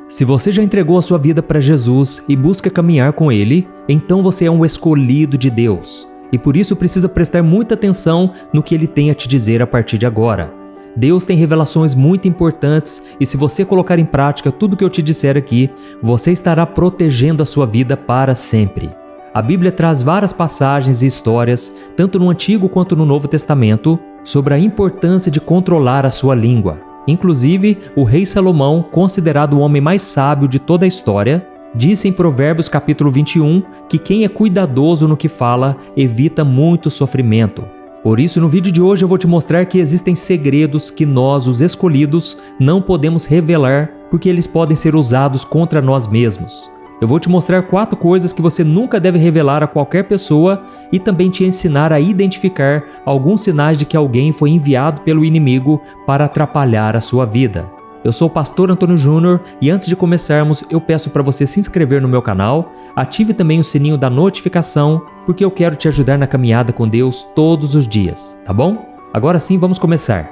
Se você já entregou a sua vida para Jesus e busca caminhar com Ele, então você é um escolhido de Deus. E por isso precisa prestar muita atenção no que Ele tem a te dizer a partir de agora. Deus tem revelações muito importantes e se você colocar em prática tudo o que eu te disser aqui, você estará protegendo a sua vida para sempre. A Bíblia traz várias passagens e histórias, tanto no Antigo quanto no Novo Testamento, sobre a importância de controlar a sua língua. Inclusive, o rei Salomão, considerado o homem mais sábio de toda a história, disse em Provérbios capítulo 21 que quem é cuidadoso no que fala evita muito sofrimento. Por isso, no vídeo de hoje eu vou te mostrar que existem segredos que nós, os escolhidos, não podemos revelar porque eles podem ser usados contra nós mesmos. Eu vou te mostrar 4 coisas que você nunca deve revelar a qualquer pessoa e também te ensinar a identificar alguns sinais de que alguém foi enviado pelo inimigo para atrapalhar a sua vida. Eu sou o Pastor Antônio Júnior e antes de começarmos eu peço para você se inscrever no meu canal, ative também o sininho da notificação, porque eu quero te ajudar na caminhada com Deus todos os dias, tá bom? Agora sim, vamos começar.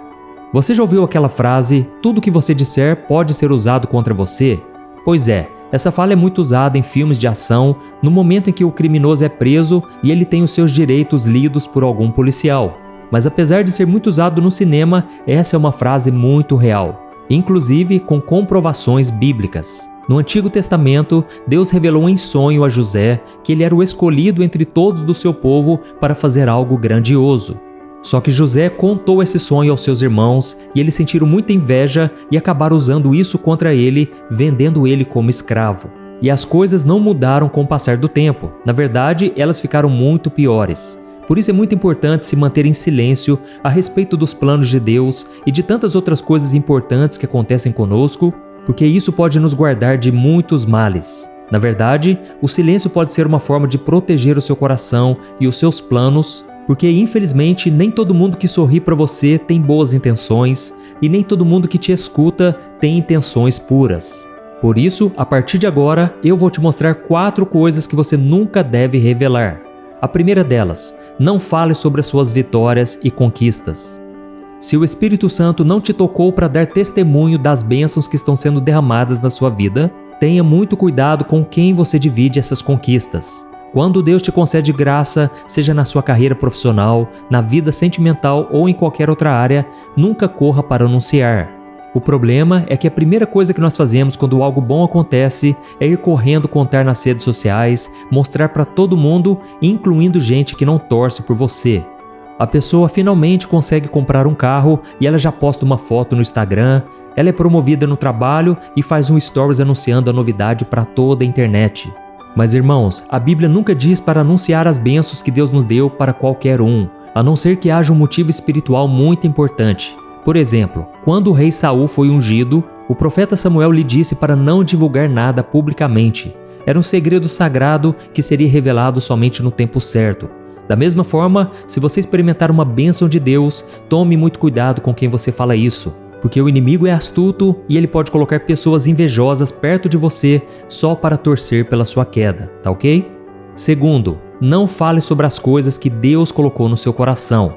Você já ouviu aquela frase, tudo que você disser pode ser usado contra você? Pois é, essa fala é muito usada em filmes de ação no momento em que o criminoso é preso e ele tem os seus direitos lidos por algum policial. Mas apesar de ser muito usado no cinema, essa é uma frase muito real. Inclusive com comprovações bíblicas. No Antigo Testamento, Deus revelou em sonho a José que ele era o escolhido entre todos do seu povo para fazer algo grandioso. Só que José contou esse sonho aos seus irmãos e eles sentiram muita inveja e acabaram usando isso contra ele, vendendo ele como escravo. E as coisas não mudaram com o passar do tempo. Na verdade, elas ficaram muito piores. Por isso é muito importante se manter em silêncio a respeito dos planos de Deus e de tantas outras coisas importantes que acontecem conosco, porque isso pode nos guardar de muitos males. Na verdade, o silêncio pode ser uma forma de proteger o seu coração e os seus planos, porque infelizmente nem todo mundo que sorri para você tem boas intenções e nem todo mundo que te escuta tem intenções puras. Por isso, a partir de agora, eu vou te mostrar 4 coisas que você nunca deve revelar. A primeira delas, não fale sobre as suas vitórias e conquistas. Se o Espírito Santo não te tocou para dar testemunho das bênçãos que estão sendo derramadas na sua vida, tenha muito cuidado com quem você divide essas conquistas. Quando Deus te concede graça, seja na sua carreira profissional, na vida sentimental ou em qualquer outra área, nunca corra para anunciar. O problema é que a primeira coisa que nós fazemos quando algo bom acontece é ir correndo contar nas redes sociais, mostrar para todo mundo, incluindo gente que não torce por você. A pessoa finalmente consegue comprar um carro e ela já posta uma foto no Instagram, ela é promovida no trabalho e faz um stories anunciando a novidade para toda a internet. Mas irmãos, a Bíblia nunca diz para anunciar as bênçãos que Deus nos deu para qualquer um, a não ser que haja um motivo espiritual muito importante. Por exemplo, quando o rei Saul foi ungido, o profeta Samuel lhe disse para não divulgar nada publicamente. Era um segredo sagrado que seria revelado somente no tempo certo. Da mesma forma, se você experimentar uma bênção de Deus, tome muito cuidado com quem você fala isso, porque o inimigo é astuto e ele pode colocar pessoas invejosas perto de você só para torcer pela sua queda, tá ok? Segundo, não fale sobre as coisas que Deus colocou no seu coração.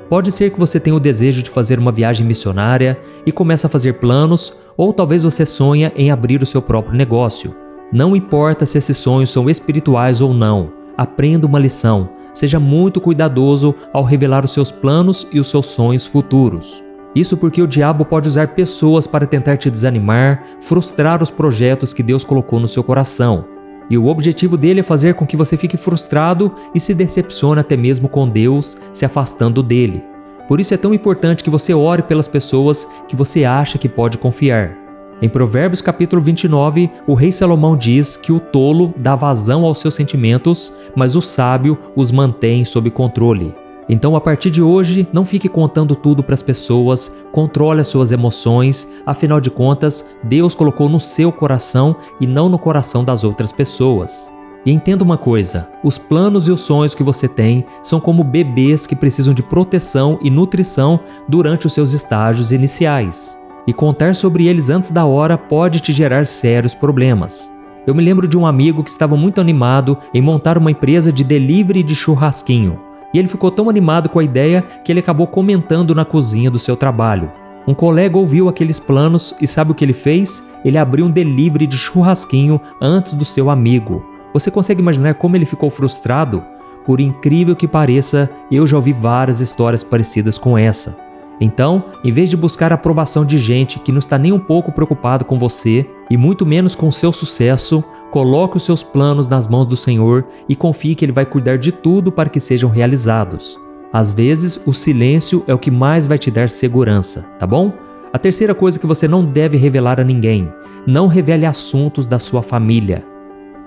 Pode ser que você tenha o desejo de fazer uma viagem missionária e comece a fazer planos, ou talvez você sonha em abrir o seu próprio negócio. Não importa se esses sonhos são espirituais ou não, aprenda uma lição. Seja muito cuidadoso ao revelar os seus planos e os seus sonhos futuros. Isso porque o diabo pode usar pessoas para tentar te desanimar, frustrar os projetos que Deus colocou no seu coração. E o objetivo dele é fazer com que você fique frustrado e se decepcione até mesmo com Deus, se afastando dele. Por isso é tão importante que você ore pelas pessoas que você acha que pode confiar. Em Provérbios capítulo 29, o rei Salomão diz que o tolo dá vazão aos seus sentimentos, mas o sábio os mantém sob controle. Então, a partir de hoje, não fique contando tudo para as pessoas, controle as suas emoções, afinal de contas, Deus colocou no seu coração e não no coração das outras pessoas. E entenda uma coisa, os planos e os sonhos que você tem são como bebês que precisam de proteção e nutrição durante os seus estágios iniciais. E contar sobre eles antes da hora pode te gerar sérios problemas. Eu me lembro de um amigo que estava muito animado em montar uma empresa de delivery de churrasquinho. E ele ficou tão animado com a ideia que ele acabou comentando na cozinha do seu trabalho. Um colega ouviu aqueles planos e sabe o que ele fez? Ele abriu um delivery de churrasquinho antes do seu amigo. Você consegue imaginar como ele ficou frustrado? Por incrível que pareça, eu já ouvi várias histórias parecidas com essa. Então, em vez de buscar a aprovação de gente que não está nem um pouco preocupado com você e muito menos com o seu sucesso, coloque os seus planos nas mãos do Senhor e confie que Ele vai cuidar de tudo para que sejam realizados. Às vezes, o silêncio é o que mais vai te dar segurança, tá bom? A terceira coisa que você não deve revelar a ninguém: não revele assuntos da sua família.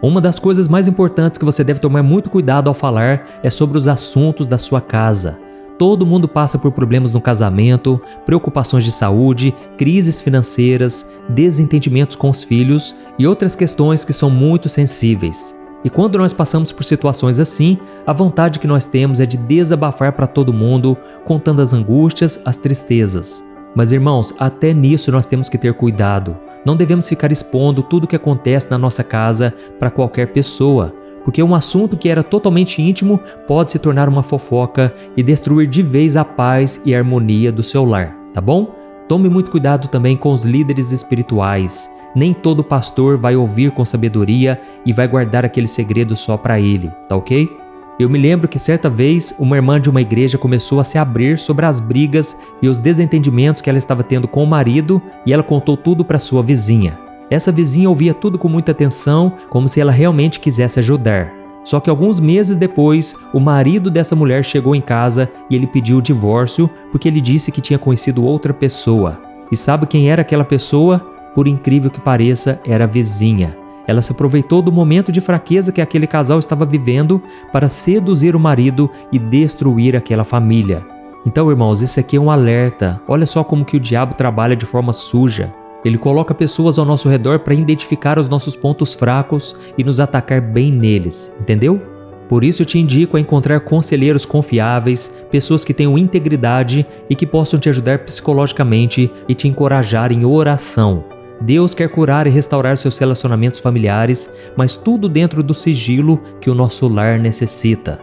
Uma das coisas mais importantes que você deve tomar muito cuidado ao falar é sobre os assuntos da sua casa. Todo mundo passa por problemas no casamento, preocupações de saúde, crises financeiras, desentendimentos com os filhos e outras questões que são muito sensíveis. E quando nós passamos por situações assim, a vontade que nós temos é de desabafar para todo mundo, contando as angústias, as tristezas. Mas irmãos, até nisso nós temos que ter cuidado. Não devemos ficar expondo tudo o que acontece na nossa casa para qualquer pessoa, porque um assunto que era totalmente íntimo pode se tornar uma fofoca e destruir de vez a paz e a harmonia do seu lar, tá bom? Tome muito cuidado também com os líderes espirituais. Nem todo pastor vai ouvir com sabedoria e vai guardar aquele segredo só para ele, tá ok? Eu me lembro que certa vez uma irmã de uma igreja começou a se abrir sobre as brigas e os desentendimentos que ela estava tendo com o marido e ela contou tudo para sua vizinha. Essa vizinha ouvia tudo com muita atenção, como se ela realmente quisesse ajudar. Só que alguns meses depois, o marido dessa mulher chegou em casa e ele pediu o divórcio porque ele disse que tinha conhecido outra pessoa. E sabe quem era aquela pessoa? Por incrível que pareça, era a vizinha. Ela se aproveitou do momento de fraqueza que aquele casal estava vivendo para seduzir o marido e destruir aquela família. Então, irmãos, isso aqui é um alerta. Olha só como que o diabo trabalha de forma suja. Ele coloca pessoas ao nosso redor para identificar os nossos pontos fracos e nos atacar bem neles, entendeu? Por isso eu te indico a encontrar conselheiros confiáveis, pessoas que tenham integridade e que possam te ajudar psicologicamente e te encorajar em oração. Deus quer curar e restaurar seus relacionamentos familiares, mas tudo dentro do sigilo que o nosso lar necessita.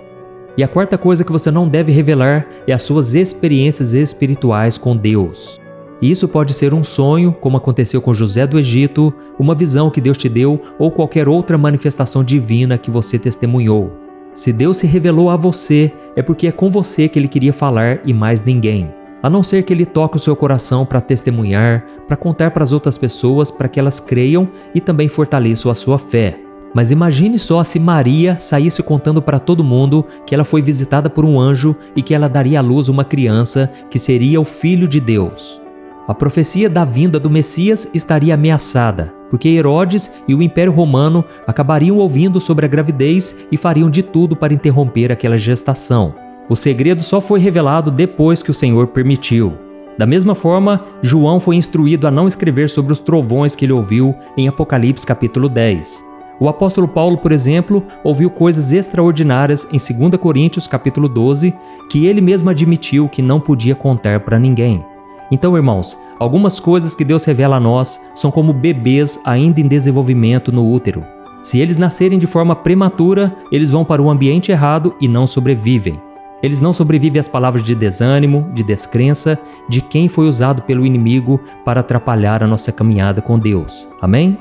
E a quarta coisa que você não deve revelar é as suas experiências espirituais com Deus. Isso pode ser um sonho, como aconteceu com José do Egito, uma visão que Deus te deu ou qualquer outra manifestação divina que você testemunhou. Se Deus se revelou a você, é porque é com você que Ele queria falar e mais ninguém. A não ser que Ele toque o seu coração para testemunhar, para contar para as outras pessoas, para que elas creiam e também fortaleçam a sua fé. Mas imagine só se Maria saísse contando para todo mundo que ela foi visitada por um anjo e que ela daria à luz uma criança que seria o Filho de Deus. A profecia da vinda do Messias estaria ameaçada, porque Herodes e o Império Romano acabariam ouvindo sobre a gravidez e fariam de tudo para interromper aquela gestação. O segredo só foi revelado depois que o Senhor permitiu. Da mesma forma, João foi instruído a não escrever sobre os trovões que ele ouviu em Apocalipse capítulo 10. O apóstolo Paulo, por exemplo, ouviu coisas extraordinárias em 2 Coríntios capítulo 12, que ele mesmo admitiu que não podia contar para ninguém. Então, irmãos, algumas coisas que Deus revela a nós são como bebês ainda em desenvolvimento no útero. Se eles nascerem de forma prematura, eles vão para o ambiente errado e não sobrevivem. Eles não sobrevivem às palavras de desânimo, de descrença, de quem foi usado pelo inimigo para atrapalhar a nossa caminhada com Deus. Amém?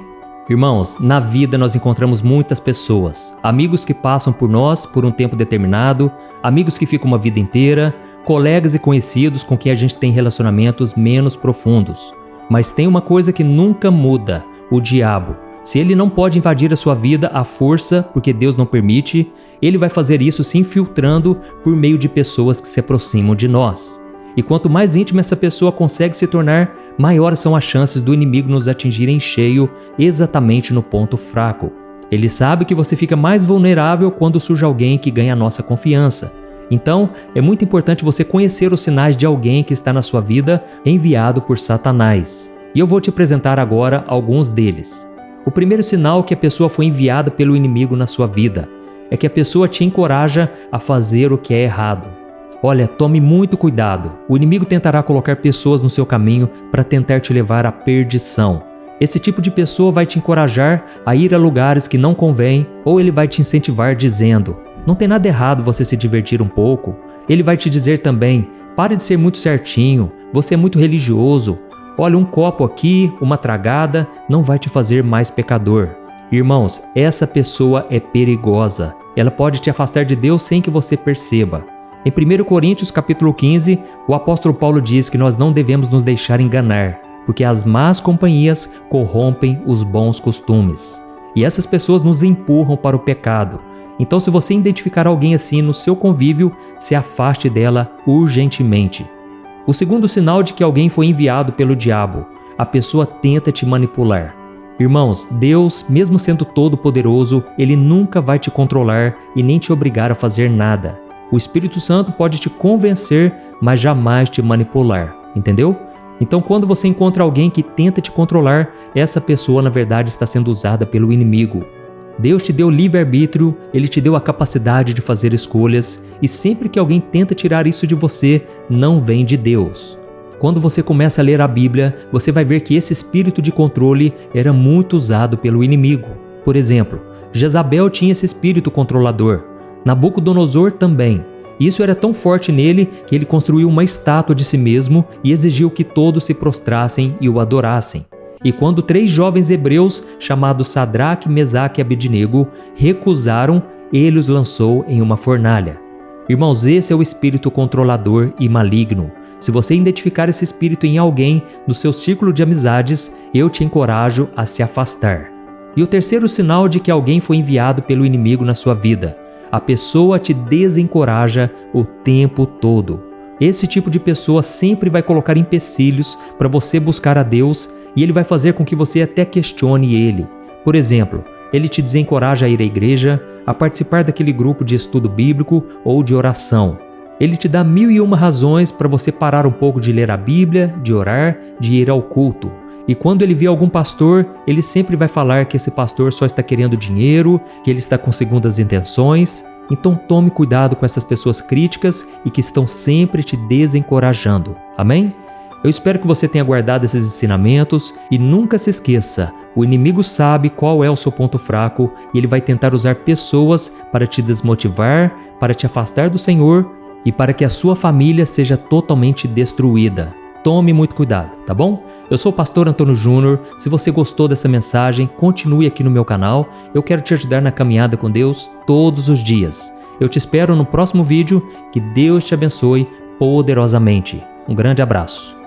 Irmãos, na vida nós encontramos muitas pessoas, amigos que passam por nós por um tempo determinado, amigos que ficam uma vida inteira, colegas e conhecidos com quem a gente tem relacionamentos menos profundos. Mas tem uma coisa que nunca muda: o diabo. Se ele não pode invadir a sua vida à força, porque Deus não permite, ele vai fazer isso se infiltrando por meio de pessoas que se aproximam de nós. E quanto mais íntima essa pessoa consegue se tornar, maiores são as chances do inimigo nos atingir em cheio, exatamente no ponto fraco. Ele sabe que você fica mais vulnerável quando surge alguém que ganha a nossa confiança. Então, é muito importante você conhecer os sinais de alguém que está na sua vida enviado por Satanás. E eu vou te apresentar agora alguns deles. O primeiro sinal que a pessoa foi enviada pelo inimigo na sua vida é que a pessoa te encoraja a fazer o que é errado. Olha, tome muito cuidado. O inimigo tentará colocar pessoas no seu caminho para tentar te levar à perdição. Esse tipo de pessoa vai te encorajar a ir a lugares que não convém, ou ele vai te incentivar dizendo: não tem nada errado você se divertir um pouco. Ele vai te dizer também: pare de ser muito certinho, você é muito religioso. Olha, um copo aqui, uma tragada, não vai te fazer mais pecador. Irmãos, essa pessoa é perigosa. Ela pode te afastar de Deus sem que você perceba. Em 1 Coríntios capítulo 15, o apóstolo Paulo diz que nós não devemos nos deixar enganar, porque as más companhias corrompem os bons costumes. E essas pessoas nos empurram para o pecado. Então, se você identificar alguém assim no seu convívio, se afaste dela urgentemente. O segundo sinal de que alguém foi enviado pelo diabo: a pessoa tenta te manipular. Irmãos, Deus, mesmo sendo todo-poderoso, Ele nunca vai te controlar e nem te obrigar a fazer nada. O Espírito Santo pode te convencer, mas jamais te manipular, entendeu? Então, quando você encontra alguém que tenta te controlar, essa pessoa, na verdade, está sendo usada pelo inimigo. Deus te deu livre-arbítrio, Ele te deu a capacidade de fazer escolhas, e sempre que alguém tenta tirar isso de você, não vem de Deus. Quando você começa a ler a Bíblia, você vai ver que esse espírito de controle era muito usado pelo inimigo. Por exemplo, Jezabel tinha esse espírito controlador. Nabucodonosor também. Isso era tão forte nele que ele construiu uma estátua de si mesmo e exigiu que todos se prostrassem e o adorassem. E quando 3 jovens hebreus, chamados Sadraque, Mesaque e Abednego, recusaram, ele os lançou em uma fornalha. Irmãos, esse é o espírito controlador e maligno. Se você identificar esse espírito em alguém no seu círculo de amizades, eu te encorajo a se afastar. E o terceiro sinal de que alguém foi enviado pelo inimigo na sua vida: a pessoa te desencoraja o tempo todo. Esse tipo de pessoa sempre vai colocar empecilhos para você buscar a Deus e ele vai fazer com que você até questione ele. Por exemplo, ele te desencoraja a ir à igreja, a participar daquele grupo de estudo bíblico ou de oração. Ele te dá 1001 razões para você parar um pouco de ler a Bíblia, de orar, de ir ao culto. E quando ele vê algum pastor, ele sempre vai falar que esse pastor só está querendo dinheiro, que ele está com segundas intenções. Então tome cuidado com essas pessoas críticas e que estão sempre te desencorajando. Amém? Eu espero que você tenha guardado esses ensinamentos e nunca se esqueça, o inimigo sabe qual é o seu ponto fraco e ele vai tentar usar pessoas para te desmotivar, para te afastar do Senhor e para que a sua família seja totalmente destruída. Tome muito cuidado, tá bom? Eu sou o pastor Antônio Júnior. Se você gostou dessa mensagem, continue aqui no meu canal. Eu quero te ajudar na caminhada com Deus todos os dias. Eu te espero no próximo vídeo. Que Deus te abençoe poderosamente. Um grande abraço.